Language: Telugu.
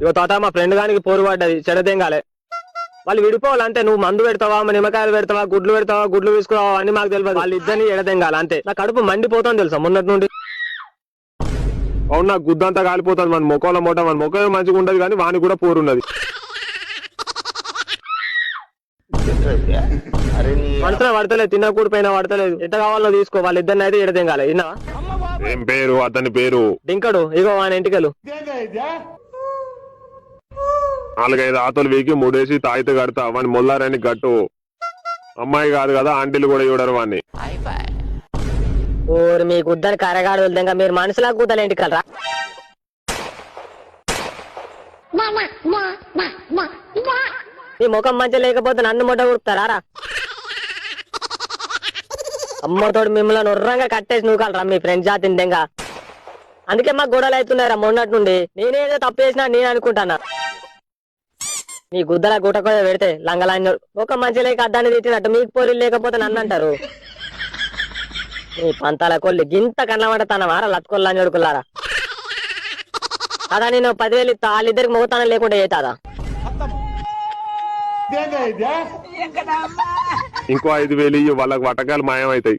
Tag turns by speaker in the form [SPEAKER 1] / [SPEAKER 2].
[SPEAKER 1] ఇగో తాత మా ఫ్రెండ్ గానికి పోరు పడ్డది చెడదెంగాలే వాళ్ళు విడిపోవాలంటే నువ్వు మందు పెడతావా నిమ్మకాయలు పెడతావా గుడ్లు తీసుకురావా అని మాకు తెలియదు వాళ్ళు ఇద్దరిని ఎడదెంగాలి అంతే నా కడుపు మండిపోతాను తెలుసా మొన్నటి నుండి
[SPEAKER 2] అవును నాకు గుద్దంతా కాలిపోతుంది మన మొక్కల మన మొక్క మంచిగా ఉండదు కానీ వానికి కూడా పోరున్నది
[SPEAKER 1] మనసులో పడతలేదు తిన్న కూడా పైన పడతలేదు ఎంత కావాలో తీసుకో వాళ్ళ ఇద్దరిని అయితే ఎడదెంగాలి విన్నావా
[SPEAKER 2] ఏం పేరు అతని పేరు
[SPEAKER 1] డింకడు ఇగో ఆయన ఇంటికెళ్ళు
[SPEAKER 2] 4-5 ఆతలు వీకి 3 వేసి తాయితే కడతా వాడిని మొల్లారని గట్టు అమ్మాయి కాదు కదా ఆంటీలు కూడా చూడరు వాడిని
[SPEAKER 1] ఓరు మీ గుద్దరు కరగాడు వదిలేక మీరు మనసులా కూతలు ఇంటికెళ్ళరా నీ ముఖం మంచి లేకపోతే నన్ను మొట్ట కుడుతారా అమ్మతోడు మిమ్మల్ని ఉర్రంగా కట్టేసి నూకాలరా మీ ఫ్రెండ్ జాతిని దెంగ అందుకే మాకు గొడవలు అవుతున్నారా మొన్నటి నుండి నేనేదో తప్పు చేసినా నేను అనుకుంటానా నీ గుద్దల గుట్ట కూడా పెడితే లంగలాన్ని ఒక మంచి లేక అద్దాన్ని తిట్టినట్టు మీకు పోరీలు లేకపోతే నన్ను అంటారు నీ పంతాల కొల్లి గింత కళ్ళమంట తన వారా లత్కొల్లని అడుకులారా అదా నేను 10,000 ఇస్తా వాళ్ళిద్దరికి మొగతానం లేకుండా అవుతాదా
[SPEAKER 2] ఇంకో 5,000 వాళ్ళకి వటకాలు మాయం అవుతాయి